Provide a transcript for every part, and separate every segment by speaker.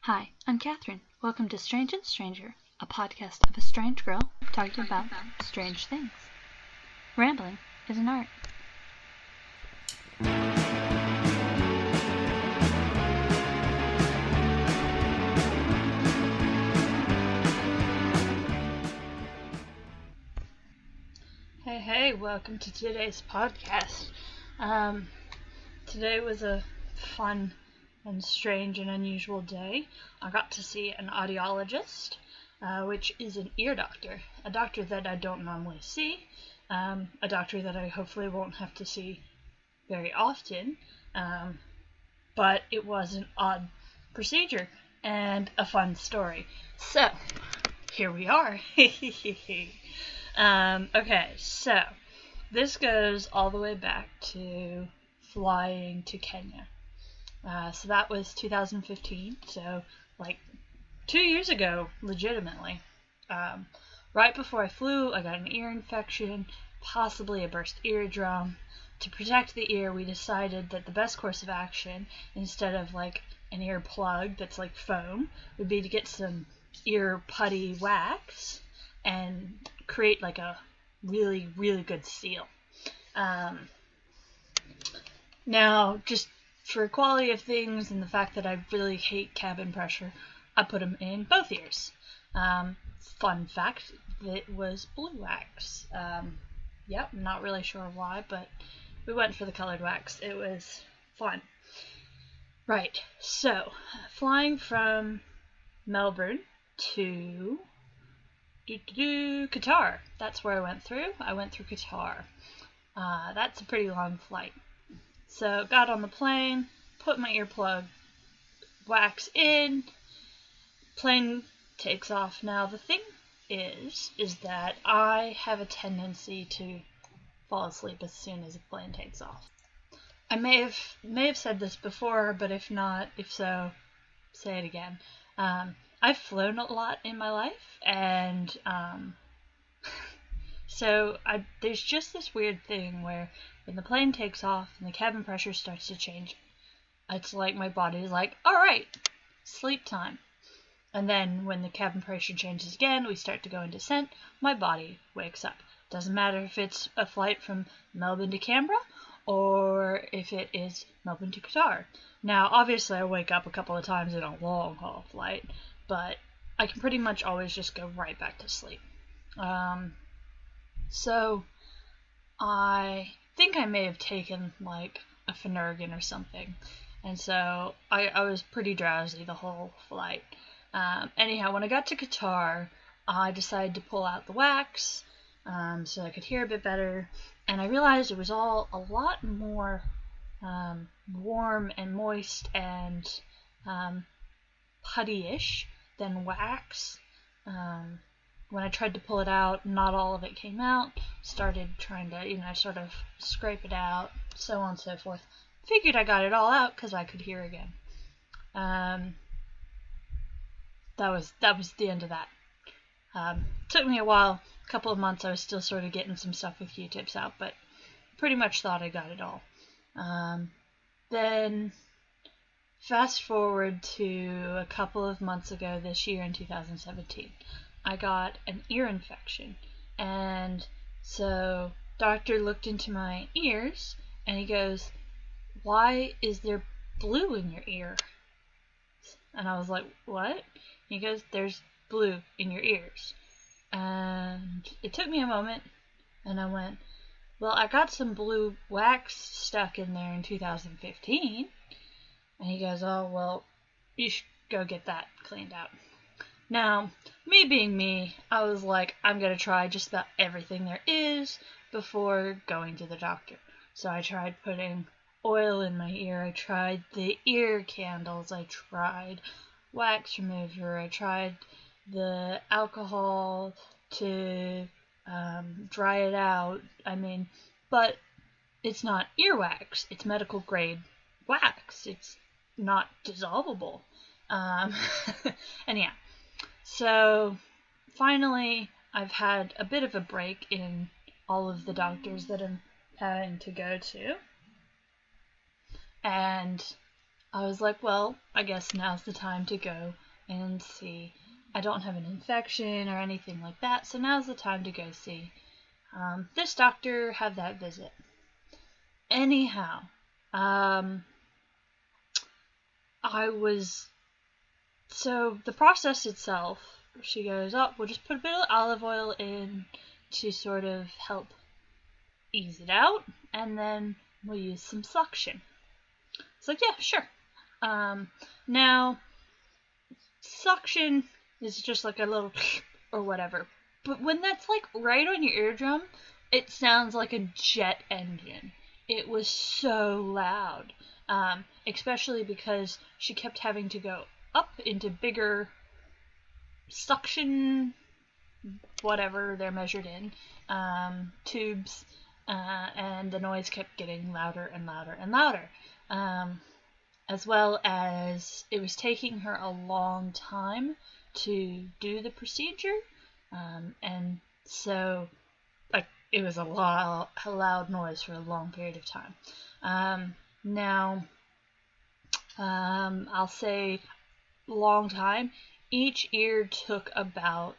Speaker 1: Hi, I'm Catherine. Welcome to Strange and Stranger, a podcast of a strange girl talking about strange things. Rambling is an art. Hey, welcome to today's podcast. Today was a fun and strange and unusual day. I got to see an audiologist, which is an ear doctor, a doctor that I don't normally see, a doctor that I hopefully won't have to see very often, but it was an odd procedure and a fun story. So, here we are. Okay, so this goes all the way back to flying to Kenya. So that was 2015, so like 2 years ago, legitimately. Right before I flew, I got an ear infection, possibly a burst eardrum. To protect the ear, we decided that the best course of action, instead of like an ear plug that's like foam, would be to get some ear putty wax and create like a really, really good seal. Now, just for quality of things and the fact that I really hate cabin pressure, I put them in both ears. Fun fact, it was blue wax. Yep, not really sure why, but we went for the colored wax. It was fun. Right, so flying from Melbourne to Qatar. That's where I went through. I went through Qatar. That's a pretty long flight. So got on the plane, put my earplug wax in, plane takes off. Now the thing is that I have a tendency to fall asleep as soon as a plane takes off. I may have said this before, but if so, say it again. I've flown a lot in my life, and so there's just this weird thing where when the plane takes off and the cabin pressure starts to change, it's like my body's like, all right, sleep time. And then when the cabin pressure changes again, we start to go in descent, my body wakes up. Doesn't matter if it's a flight from Melbourne to Canberra or if it is Melbourne to Qatar. Now, obviously, I wake up a couple of times in a long-haul flight, but I can pretty much always just go right back to sleep. So I think I may have taken like a Phenergan or something, and so I was pretty drowsy the whole flight. Anyhow, when I got to Qatar, I decided to pull out the wax so I could hear a bit better, and I realized it was all a lot more warm and moist and putty-ish than wax. When I tried to pull it out, not all of it came out. Started trying to, sort of scrape it out, so on and so forth. Figured I got it all out because I could hear again. That was the end of that. Took me a while, a couple of months. I was still sort of getting some stuff with Q-tips out, but pretty much thought I got it all. Then fast forward to a couple of months ago this year in 2017. I got an ear infection, and so doctor looked into my ears and he goes, "Why is there blue in your ear?" And I was like, "What?" He goes, "There's blue in your ears." And it took me a moment, and I went, "Well, I got some blue wax stuck in there in 2015. And he goes, "Oh, well, you should go get that cleaned out." Now, me being me, I was like, I'm going to try just about everything there is before going to the doctor. So I tried putting oil in my ear. I tried the ear candles. I tried wax remover. I tried the alcohol to dry it out. But it's not earwax. It's medical grade wax. It's not dissolvable. Anyhow. So, finally, I've had a bit of a break in all of the doctors that I'm having to go to. And I was like, well, I guess now's the time to go and see. I don't have an infection or anything like that, so now's the time to go see this doctor, have that visit. Anyhow, so the process itself, she goes, oh, we'll just put a bit of olive oil in to sort of help ease it out, and then we'll use some suction. It's like, yeah, sure. Now, suction is just like a little or whatever, but when that's like right on your eardrum, it sounds like a jet engine. It was so loud, especially because she kept having to go up into bigger suction, whatever they're measured in, tubes, and the noise kept getting louder and louder and louder. As well as it was taking her a long time to do the procedure, and so like it was a loud noise for a long period of time. Now, I'll say long time. Each ear took about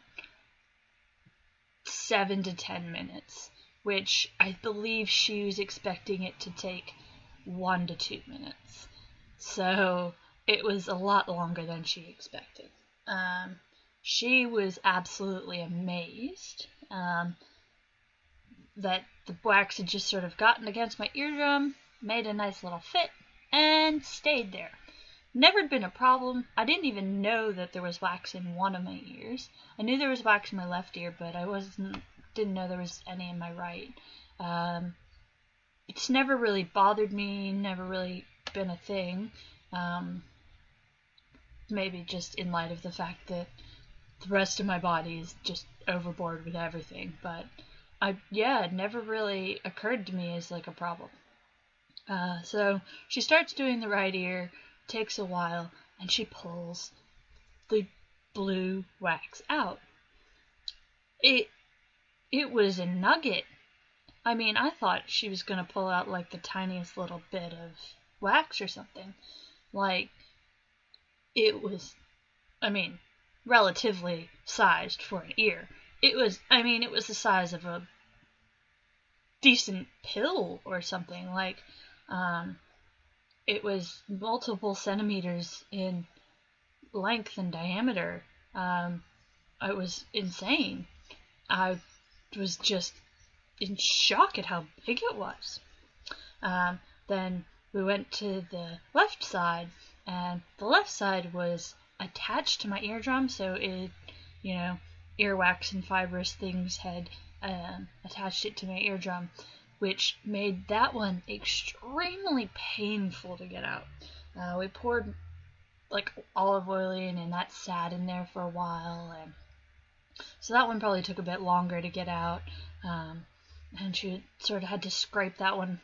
Speaker 1: 7 to 10 minutes, which I believe she was expecting it to take 1 to 2 minutes. So it was a lot longer than she expected. She was absolutely amazed that the wax had just sort of gotten against my eardrum, made a nice little fit, and stayed there. Never been a problem. I didn't even know that there was wax in one of my ears. I knew there was wax in my left ear, but I didn't know there was any in my right. It's never really bothered me, never really been a thing. Maybe just in light of the fact that the rest of my body is just overboard with everything, but it never really occurred to me as like a problem. So she starts doing the right ear, takes a while, and she pulls the blue wax out. It was a nugget. I mean, I thought she was gonna pull out like the tiniest little bit of wax or something. Like, it was, relatively sized for an ear. It was the size of a decent pill or something. Like, it was multiple centimeters in length and diameter. It was insane. I was just in shock at how big it was. Then we went to the left side, and the left side was attached to my eardrum, so it, earwax and fibrous things had attached it to my eardrum, which made that one extremely painful to get out. We poured like olive oil in, and that sat in there for a while, and so that one probably took a bit longer to get out. And she sort of had to scrape that one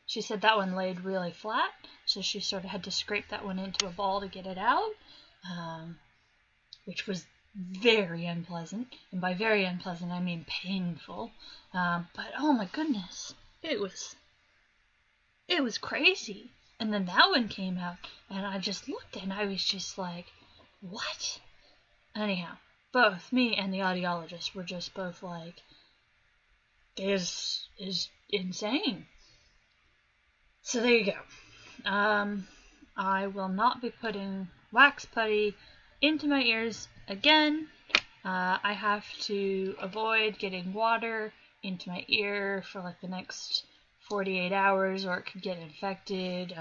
Speaker 1: she said that one laid really flat, so she sort of had to scrape that one into a ball to get it out, which was very unpleasant. And by very unpleasant, I mean painful. But oh my goodness, it was crazy. And then that one came out, and I just looked and I was just like, what? Anyhow, both me and the audiologist were just both like, this is insane. So there you go. I will not be putting wax putty into my ears again. I have to avoid getting water into my ear for like the next 48 hours, or it could get infected.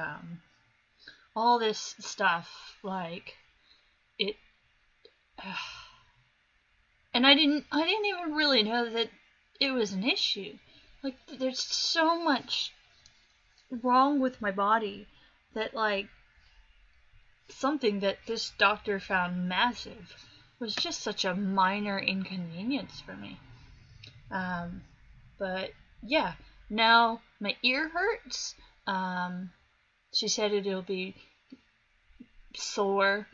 Speaker 1: All this stuff, like it. And I didn't even really know that it was an issue. Like, there's so much wrong with my body that, like, something that this doctor found massive was just such a minor inconvenience for me. But yeah, now my ear hurts. She said it'll be sore,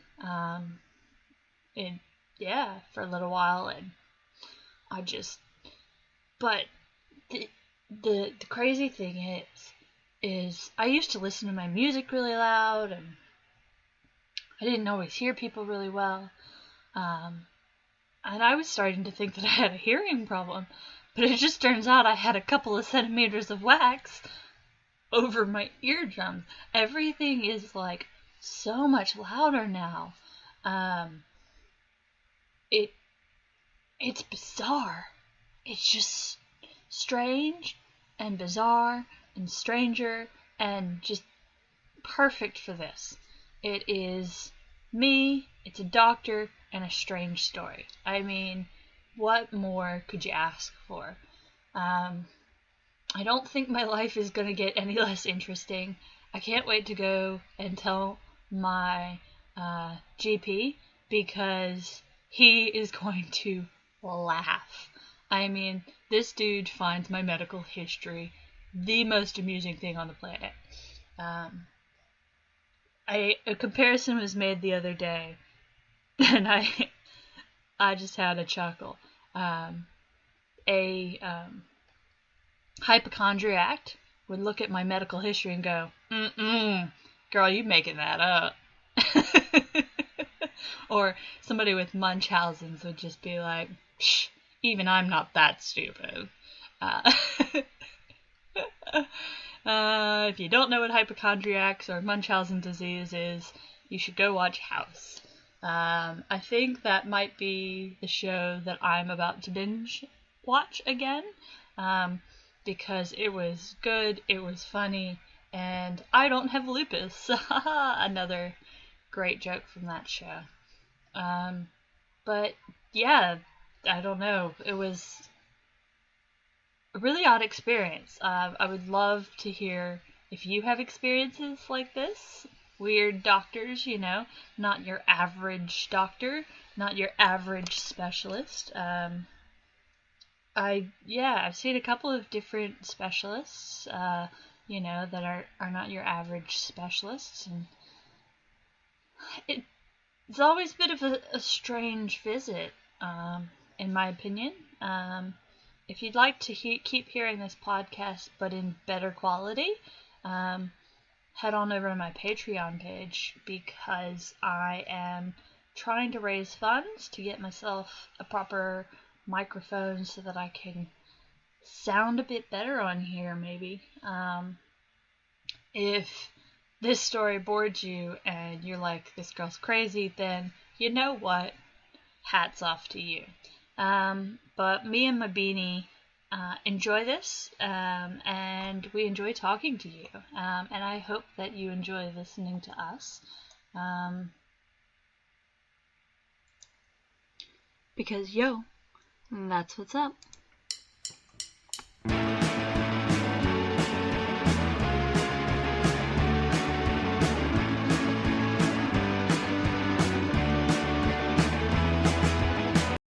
Speaker 1: for a little while, and but the crazy thing is I used to listen to my music really loud, and I didn't always hear people really well. And I was starting to think that I had a hearing problem, but it just turns out I had a couple of centimeters of wax over my eardrums. Everything is like so much louder now. It's bizarre. It's just strange and bizarre and stranger and just perfect for this. It is me, it's a doctor, and a strange story. I mean, what more could you ask for? I don't think my life is going to get any less interesting. I can't wait to go and tell my GP, because he is going to laugh. I mean, this dude finds my medical history the most amusing thing on the planet. A comparison was made the other day, and I just had a chuckle. A hypochondriac would look at my medical history and go, girl, you making that up. Or somebody with Munchausen's would just be like, psh, even I'm not that stupid. If you don't know what hypochondriacs or Munchausen disease is, you should go watch House. I think that might be the show that I'm about to binge watch again, because it was good, it was funny, and I don't have lupus. Another great joke from that show. But yeah, I don't know. It was a really odd experience. I would love to hear if you have experiences like this. Weird doctors, you know, not your average doctor, not your average specialist. I've seen a couple of different specialists, you know, that are not your average specialists, and it's always a bit of a strange visit, in my opinion. If you'd like to keep hearing this podcast, but in better quality, head on over to my Patreon page, because I am trying to raise funds to get myself a proper microphone so that I can sound a bit better on here, maybe. If this story bored you and you're like, this girl's crazy, then you know what? Hats off to you. But me and my beanie enjoy this, and we enjoy talking to you, and I hope that you enjoy listening to us, because that's what's up.